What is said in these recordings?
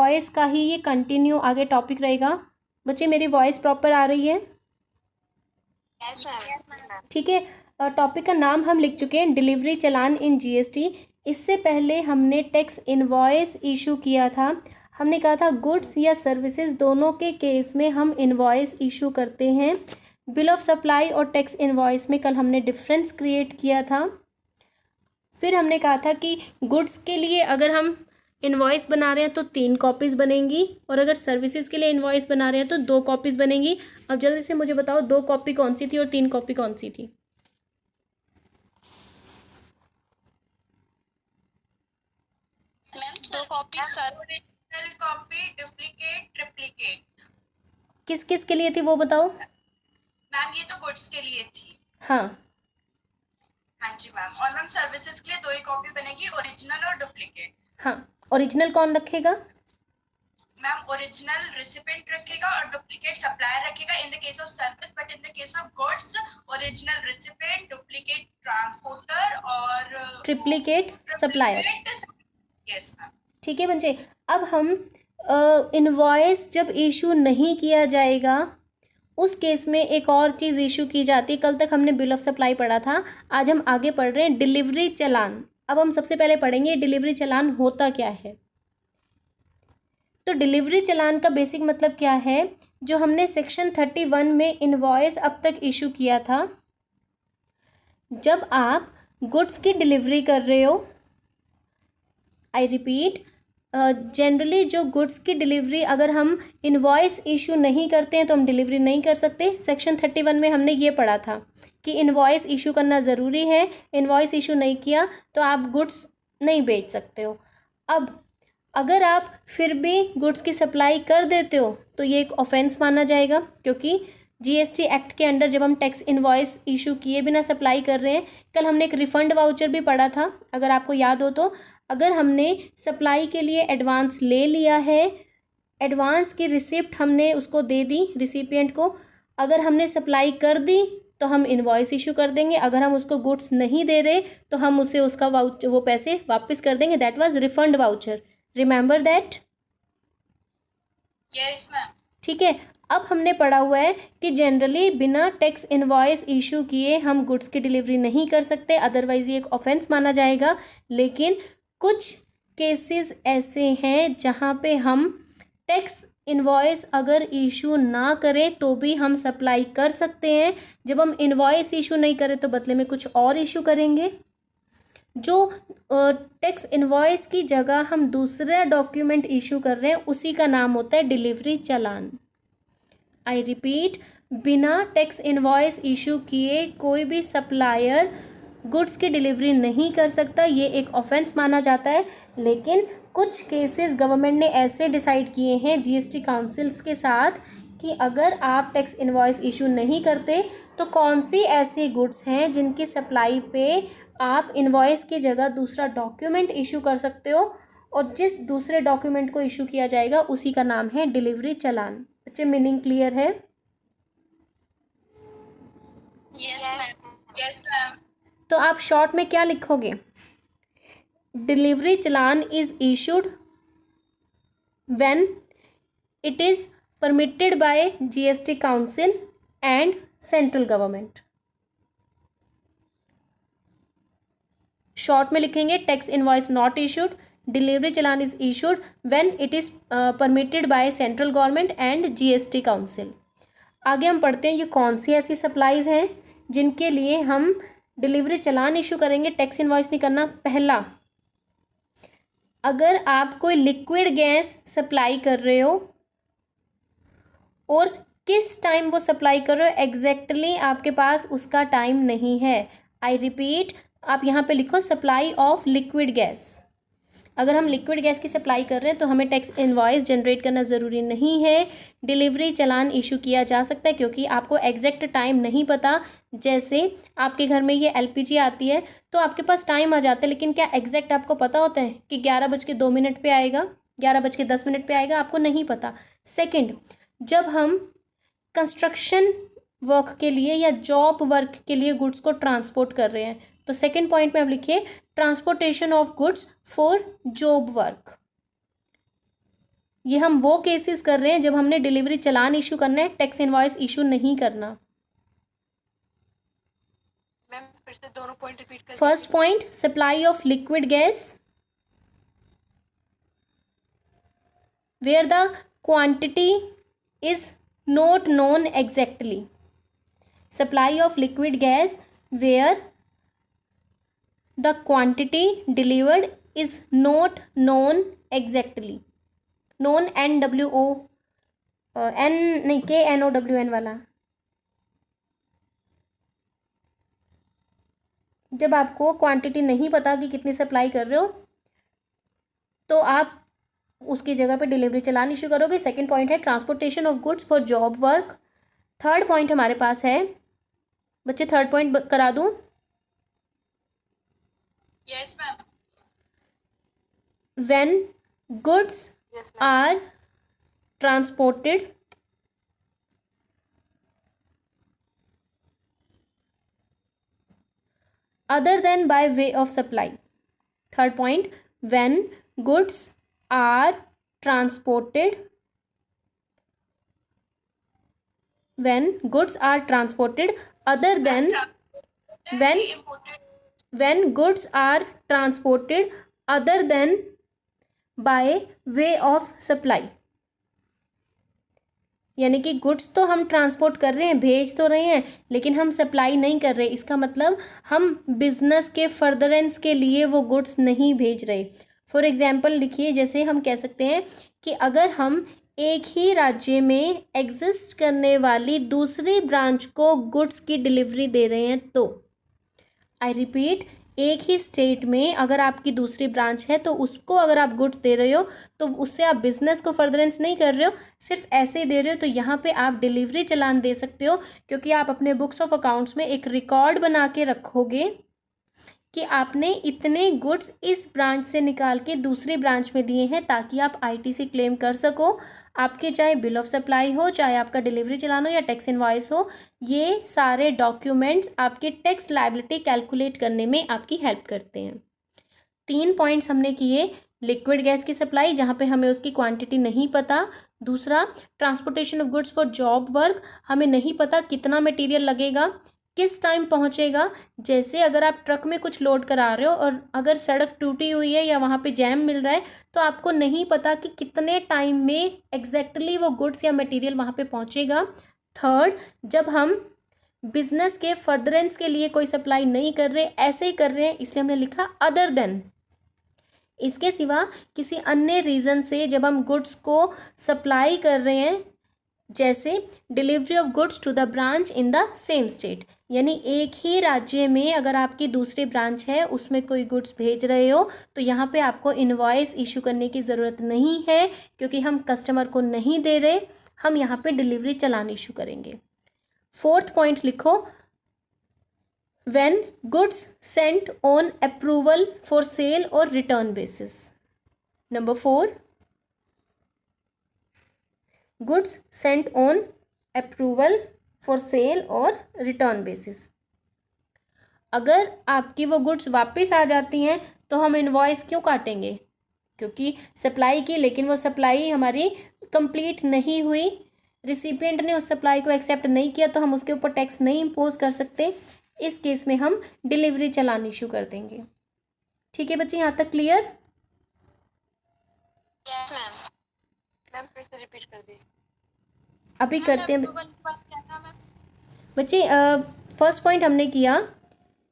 Voice का ही ये continue आगे टॉपिक रहेगा। बच्चे मेरी वॉइस प्रॉपर आ रही है? Yes sir. ठीक है। टॉपिक का नाम हम लिख चुके हैं, डिलीवरी चालान इन जीएसटी। इससे पहले हमने टैक्स इनवॉइस इशू किया था। हमने कहा था गुड्स या सर्विसेज दोनों के केस में हम इनवॉइस इशू करते हैं। बिल ऑफ सप्लाई और टैक्स इनवॉइस में कल हमने डिफरेंस क्रिएट किया था। फिर हमने कहा था कि गुड्स के लिए अगर हम इनवॉइस बना रहे हैं तो 3 कॉपीज़ बनेंगी, और अगर सर्विसेज के लिए इनवॉइस बना रहे हैं तो 2 कॉपीज़ बनेंगी। अब जल्दी से मुझे बताओ 2 कॉपी कौन सी थी और 3 कॉपी कौन सी थी? Ma'am 2 copy sir. Original copy, duplicate, triplicate. किस किस के लिए थी वो बताओ। मैम ये तो गुड्स के लिए थी। हाँ हाँ जी मैम। और मैम सर्विसेज के लिए 2 ही कॉपी बनेगी, ओरिजिनल और डुप्लीकेट। हाँ। ओरिजिनल कौन रखेगा? मैम ओरिजिनल रिसिपेंट रखेगा और डुप्लीकेट सप्लायर रखेगा in the case of service, but in the case of goods original recipient, duplicate transporter और ट्रिप्लीकेट सप्लायर। Yes ma'am. ठीक है बच्चे, अब हम इनवॉइस जब इशू नहीं किया जाएगा उस केस में एक और चीज़ इशू की जाती है। कल तक हमने बिल ऑफ सप्लाई पढ़ा था, आज हम आगे पढ़ रहे हैं डिलीवरी चालान। अब हम सबसे पहले पढ़ेंगे डिलीवरी चालान होता क्या है। तो डिलीवरी चालान का बेसिक मतलब क्या है, जो हमने सेक्शन 31 में इनवॉइस अब तक इशू किया था। जब आप गुड्स की डिलीवरी कर रहे हो, आई रिपीट, जनरली जो गुड्स की डिलीवरी अगर हम इनवॉइस इशू नहीं करते हैं तो हम डिलीवरी नहीं कर सकते। सेक्शन 31 में हमने ये पढ़ा था कि इनवॉइस इशू करना ज़रूरी है। इनवॉइस इशू नहीं किया तो आप गुड्स नहीं बेच सकते हो। अब अगर आप फिर भी गुड्स की सप्लाई कर देते हो तो ये एक ऑफेंस माना जाएगा, क्योंकि जीएसटी एक्ट के अंडर जब हम टैक्स इनवॉइस इशू किए बिना सप्लाई कर रहे हैं। कल हमने एक रिफ़ंड वाउचर भी पढ़ा था, अगर आपको याद हो तो। अगर हमने सप्लाई के लिए एडवांस ले लिया है, एडवांस की रिसिप्ट हमने उसको दे दी रिसिपिएंट को, अगर हमने सप्लाई कर दी तो हम इनवॉइस इशू कर देंगे। अगर हम उसको गुड्स नहीं दे रहे तो हम उसे उसका वो पैसे वापस कर देंगे। That was refund voucher, remember that? Yes ma'am. ठीक है। अब हमने पढ़ा हुआ है कि जनरली बिना टैक्स इनवॉइस इशू किए हम गुड्स की डिलीवरी नहीं कर सकते, अदरवाइज ये एक ऑफेंस माना जाएगा। लेकिन कुछ केसेस ऐसे हैं जहाँ पे हम टैक्स इनवॉइस अगर इशू ना करें तो भी हम सप्लाई कर सकते हैं। जब हम इनवॉइस इशू नहीं करें तो बदले में कुछ और इशू करेंगे। जो टैक्स इनवॉइस की जगह हम दूसरा डॉक्यूमेंट इशू कर रहे हैं उसी का नाम होता है डिलीवरी चालान। आई रिपीट, बिना टैक्स इनवॉइस इशू किए कोई भी सप्लायर गुड्स की डिलीवरी नहीं कर सकता, ये एक ऑफेंस माना जाता है। लेकिन कुछ केसेस गवर्नमेंट ने ऐसे डिसाइड किए हैं जीएसटी काउंसिल्स के साथ कि अगर आप टैक्स इनवॉइस इशू नहीं करते तो कौन सी ऐसी गुड्स हैं जिनकी सप्लाई पे आप इनवॉइस की जगह दूसरा डॉक्यूमेंट इशू कर सकते हो, और जिस दूसरे डॉक्यूमेंट को इशू किया जाएगा उसी का नाम है डिलीवरी चालान। बच्चे मीनिंग क्लियर है? Yes ma'am. Yes ma'am. तो आप शॉर्ट में क्या लिखोगे? Delivery challan is issued when it is permitted by GST council and central government. Short में लिखेंगे tax invoice not issued, delivery challan is issued when it is permitted by central government and GST council. आगे हम पढ़ते हैं ये कौन सी ऐसी supplies हैं जिनके लिए हम डिलीवरी चालान इशू करेंगे, टैक्स इनवॉइस नहीं करना। पहला, अगर आप कोई लिक्विड गैस सप्लाई कर रहे हो और किस टाइम वो सप्लाई कर रहे हो एग्जैक्टली आपके पास उसका टाइम नहीं है। आई रिपीट, आप यहाँ पे लिखो सप्लाई ऑफ लिक्विड गैस। अगर हम लिक्विड गैस की सप्लाई कर रहे हैं तो हमें टैक्स इनवॉइस जनरेट करना ज़रूरी नहीं है, डिलीवरी चालान इशू किया जा सकता है, क्योंकि आपको एग्जैक्ट टाइम नहीं पता। जैसे आपके घर में ये एलपीजी आती है तो आपके पास टाइम आ जाता है, लेकिन क्या एग्जैक्ट आपको पता होता है कि 11:02 पे आएगा, 11:10 पे आएगा? आपको नहीं पता। सेकेंड, जब हम कंस्ट्रक्शन वर्क के लिए या जॉब वर्क के लिए गुड्स को ट्रांसपोर्ट कर रहे हैं तो सेकेंड पॉइंट में आप लिखिए transportation of goods for job work. ये हम वो केसेस कर रहे हैं जब हमने डिलीवरी चालान इशू करना है, टैक्स इनवॉइस इशू नहीं करना। मैम फिर से दोनों पॉइंट रिपीट कर first point, supply of liquid gas where the quantity is not known exactly. Supply of liquid gas where the quantity delivered is not known exactly. known NWO N नहीं KNOWN वाला। जब आपको quantity नहीं पता कि कितनी supply कर रहे हो तो आप उसकी जगह पे डिलीवरी चालान इशू करोगे। सेकंड पॉइंट है transportation of goods for job work. Third point हमारे पास है, बच्चे थर्ड पॉइंट करा दूं? Yes ma'am. When goods yes ma'am. Are transported other than by way of supply. Third point, when goods are transported other than when goods are transported other than by way of supply, यानी कि goods तो हम transport कर रहे हैं, भेज तो रहे हैं, लेकिन हम सप्लाई नहीं कर रहे। इसका मतलब हम बिजनेस के फर्दरेंस के लिए वो गुड्स नहीं भेज रहे। फॉर एग्जांपल लिखिए, जैसे हम कह सकते हैं कि अगर हम एक ही राज्य में एग्जिस्ट करने वाली दूसरी ब्रांच को गुड्स की डिलीवरी दे रहे हैं तो, आई रिपीट, एक ही स्टेट में अगर आपकी दूसरी ब्रांच है तो उसको अगर आप गुड्स दे रहे हो तो उससे आप बिजनेस को फर्दरेंस नहीं कर रहे हो, सिर्फ ऐसे ही दे रहे हो। तो यहाँ पे आप डिलीवरी चालान दे सकते हो, क्योंकि आप अपने बुक्स ऑफ अकाउंट्स में एक रिकॉर्ड बना के रखोगे कि आपने इतने गुड्स इस ब्रांच से निकाल के दूसरी ब्रांच में दिए हैं, ताकि आप आईटीसी क्लेम कर सको। आपके चाहे बिल ऑफ सप्लाई हो, चाहे आपका डिलीवरी चालान हो या टैक्स इनवॉइस हो, ये सारे डॉक्यूमेंट्स आपकी टैक्स लायबिलिटी कैलकुलेट करने में आपकी हेल्प करते हैं। 3 पॉइंट्स हमने किए, लिक्विड गैस की सप्लाई जहाँ पे हमें उसकी क्वांटिटी नहीं पता। दूसरा, transportation of goods for job work, हमें नहीं पता कितना मटेरियल लगेगा, किस टाइम पहुंचेगा। जैसे अगर आप ट्रक में कुछ लोड करा रहे हो और अगर सड़क टूटी हुई है या वहाँ पे जैम मिल रहा है तो आपको नहीं पता कि कितने टाइम में एग्जैक्टली वो गुड्स या मटेरियल वहाँ पे पहुँचेगा। थर्ड, जब हम बिजनेस के फर्दरेंस के लिए कोई सप्लाई नहीं कर रहे, ऐसे ही कर रहे हैं, इसलिए हमने लिखा अदर देन। इसके सिवा किसी अन्य रीज़न से जब हम गुड्स को सप्लाई कर रहे हैं, जैसे delivery of goods to the branch in the same state, यानी एक ही राज्य में अगर आपकी दूसरी ब्रांच है उसमें कोई गुड्स भेज रहे हो तो यहाँ पे आपको इनवॉइस इशू करने की ज़रूरत नहीं है, क्योंकि हम कस्टमर को नहीं दे रहे, हम यहाँ पे डिलीवरी चालान इशू करेंगे। फोर्थ पॉइंट लिखो, when goods sent on approval for sale और return basis. Number 4, goods sent on approval for sale और रिटर्न बेसिस। अगर आपकी वो गुड्स वापस आ जाती हैं तो हम इनवॉइस क्यों काटेंगे? क्योंकि सप्लाई की, लेकिन वो सप्लाई हमारी कंप्लीट नहीं हुई, रिसिपिएंट ने उस सप्लाई को एक्सेप्ट नहीं किया, तो हम उसके ऊपर टैक्स नहीं इम्पोज कर सकते। इस केस में हम डिलीवरी चालान इशू कर देंगे। ठीक है बच्चे, यहाँ तक क्लियर? Yes ma'am. मैम फिर से रिपीट कर दीजिए। अभी करते हैं बच्चे। फर्स्ट पॉइंट हमने किया,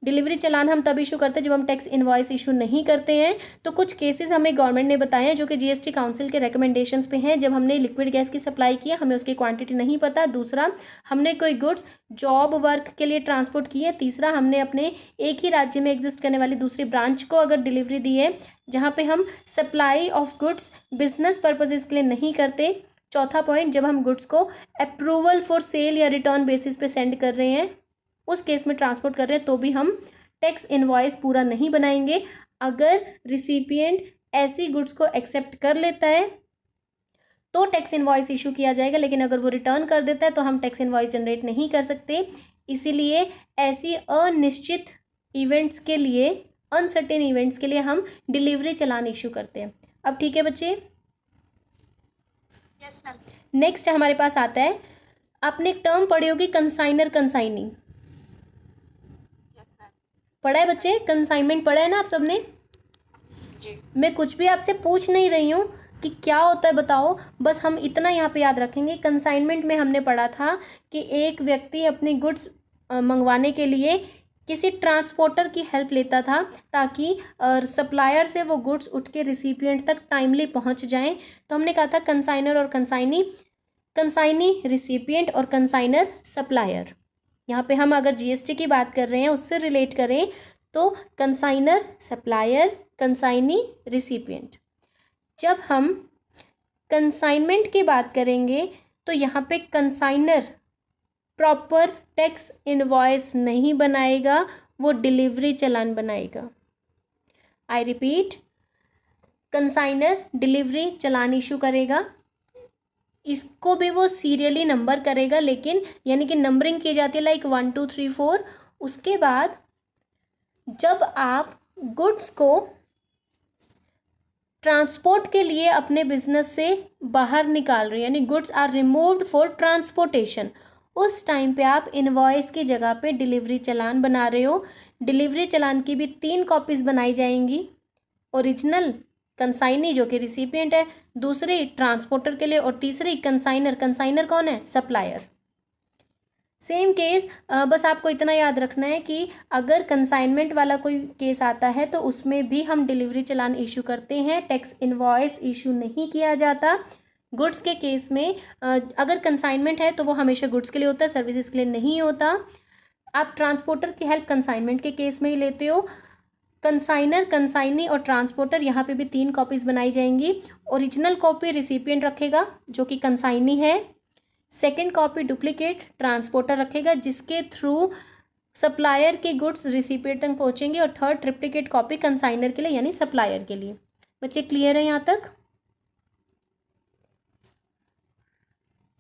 डिलीवरी चालान हम तब इशू करते हैं जब हम टैक्स इनवॉइस इशू नहीं करते हैं। तो कुछ केसेस हमें गवर्नमेंट ने बताए हैं जो कि जीएसटी काउंसिल के रिकमेंडेशंस पे हैं। जब हमने लिक्विड गैस की सप्लाई की, हमें उसकी क्वांटिटी नहीं पता। दूसरा, हमने कोई गुड्स जॉब वर्क के लिए ट्रांसपोर्ट की है। तीसरा, हमने अपने एक ही राज्य में एग्जिस्ट करने वाली दूसरी ब्रांच को अगर डिलीवरी दी है जहाँ पे हम supply of goods business purposes के लिए नहीं करते। चौथा पॉइंट, जब हम गुड्स को अप्रूवल फॉर सेल या रिटर्न बेसिस पे सेंड कर रहे हैं, उस केस में ट्रांसपोर्ट कर रहे हैं, तो भी हम टैक्स इनवॉइस पूरा नहीं बनाएंगे। अगर रिसिपिएंट ऐसी गुड्स को एक्सेप्ट कर लेता है तो टैक्स इनवॉइस इशू किया जाएगा, लेकिन अगर वो रिटर्न कर देता है तो हम टैक्स इनवॉइस जनरेट नहीं कर सकते। इसीलिए ऐसी अनिश्चित इवेंट्स के लिए, अनसर्टेन इवेंट्स के लिए हम डिलीवरी चालान इशू करते हैं। अब ठीक है बच्चे? Yes ma'am. नेक्स्ट हमारे पास आता है, आपने एक टर्म पढ़ी होगी कंसाइनर कंसाइनी, पढ़ा है बच्चे? कंसाइनमेंट पढ़ा है ना आप सबने? जी। मैं कुछ भी आपसे पूछ नहीं रही हूँ कि क्या होता है बताओ, बस हम इतना यहाँ पे याद रखेंगे। कंसाइनमेंट में हमने पढ़ा था कि एक व्यक्ति अपनी गुड्स मंगवाने के लिए किसी ट्रांसपोर्टर की हेल्प लेता था ताकि सप्लायर से वो गुड्स उठ के रिसिपिएंट तक टाइमली पहुँच जाएं। तो हमने कहा था कंसाइनर और कंसाइनी, कंसाइनी रिसिपिएंट और कंसाइनर सप्लायर। यहाँ पे हम अगर जीएसटी की बात कर रहे हैं उससे रिलेट करें तो कंसाइनर सप्लायर, कंसाइनी रिसिपिएंट। जब हम कंसाइनमेंट की बात करेंगे तो यहाँ पे कंसाइनर प्रॉपर टैक्स इनवॉइस नहीं बनाएगा, वो डिलीवरी चालान बनाएगा। I repeat, consignor delivery challan issue करेगा, इसको भी वो सीरियली नंबर करेगा, लेकिन यानी कि नंबरिंग की जाती है लाइक 1 2 3 4। उसके बाद जब आप गुड्स को ट्रांसपोर्ट के लिए अपने बिजनेस से बाहर निकाल रहे हो, यानी goods are removed for transportation, उस टाइम पे आप इनवॉइस की जगह पे डिलीवरी चालान बना रहे हो। डिलीवरी चालान की भी 3 कॉपीज़ बनाई जाएंगी, ओरिजिनल कंसाइनी जो कि रिसिपिएंट है, दूसरी ट्रांसपोर्टर के लिए, और तीसरी कंसाइनर। कंसाइनर कौन है? सप्लायर। सेम केस, बस आपको इतना याद रखना है कि अगर कंसाइनमेंट वाला कोई केस आता है तो उसमें भी हम डिलीवरी चालान इशू करते हैं, टैक्स इनवॉइस इशू नहीं किया जाता। गुड्स के केस में अगर कंसाइनमेंट है तो वो हमेशा गुड्स के लिए होता है, सर्विसेज के लिए नहीं होता। आप ट्रांसपोर्टर की हेल्प कंसाइनमेंट के केस में ही लेते हो। कंसाइनर, कंसाइनी और ट्रांसपोर्टर, यहाँ पे भी 3 कॉपीज़ बनाई जाएंगी। ओरिजिनल कॉपी रिसिपिएंट रखेगा जो कि कंसाइनी है, सेकंड कॉपी डुप्लीकेट ट्रांसपोर्टर रखेगा जिसके थ्रू सप्लायर के गुड्स रिसिपिएंट तक पहुँचेंगे, और थर्ड ट्रिप्लिकेट कॉपी कंसाइनर के लिए यानी सप्लायर के लिए। बच्चे क्लियर है यहाँ तक?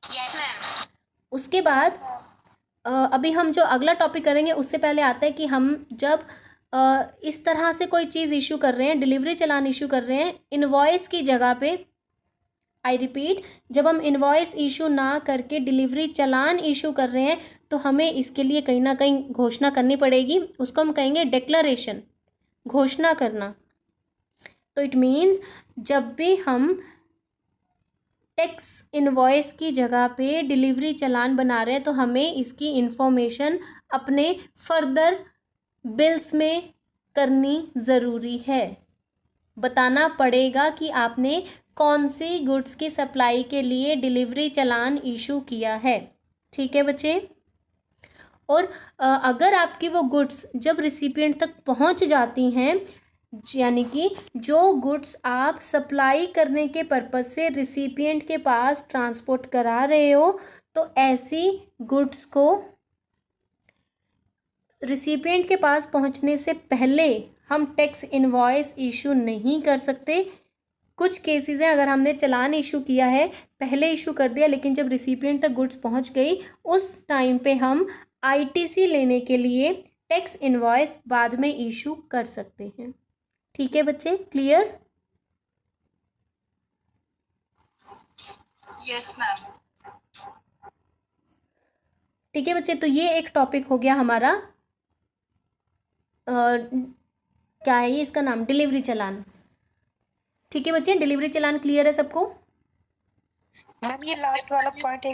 Yes ma'am. उसके बाद अभी हम जो अगला टॉपिक करेंगे उससे पहले आता है कि हम जब इस तरह से कोई चीज़ इशू कर रहे हैं, डिलीवरी चालान इशू कर रहे हैं इनवॉइस की जगह पे, आई रिपीट, जब हम इनवॉइस इशू ना करके डिलीवरी चालान इशू कर रहे हैं तो हमें इसके लिए कहीं ना कहीं घोषणा करनी पड़ेगी, उसको हम कहेंगे डिक्लेरेशन, घोषणा करना। तो इट मीन्स जब भी हम टैक्स इनवॉइस की जगह पे डिलीवरी चालान बना रहे हैं तो हमें इसकी इन्फॉर्मेशन अपने फर्दर बिल्स में करनी ज़रूरी है। बताना पड़ेगा कि आपने कौन सी गुड्स की सप्लाई के लिए डिलीवरी चालान इशू किया है। ठीक है बच्चे? और अगर आपकी वो गुड्स जब रिसिपिएंट तक पहुंच जाती हैं, यानी कि जो गुड्स आप सप्लाई करने के पर्पज़ से रिसिपिएंट के पास ट्रांसपोर्ट करा रहे हो, तो ऐसी गुड्स को रिसिपिएंट के पास पहुंचने से पहले हम टैक्स इनवॉइस इशू नहीं कर सकते। कुछ केसेस हैं, अगर हमने चालान इशू किया है, पहले इशू कर दिया, लेकिन जब रिसिपिएंट तक गुड्स पहुंच गई उस टाइम पे हम आईटीसी लेने के लिए टैक्स इनवॉइस बाद में इशू कर सकते हैं। ठीक है बच्चे, क्लियर? Yes ma'am. ठीक है बच्चे, तो ये एक टॉपिक हो गया हमारा, क्या है ये इसका नाम, डिलीवरी चालान। ठीक है बच्चे, डिलीवरी चालान क्लियर है सबको? मैम ये लास्ट वाला पॉइंट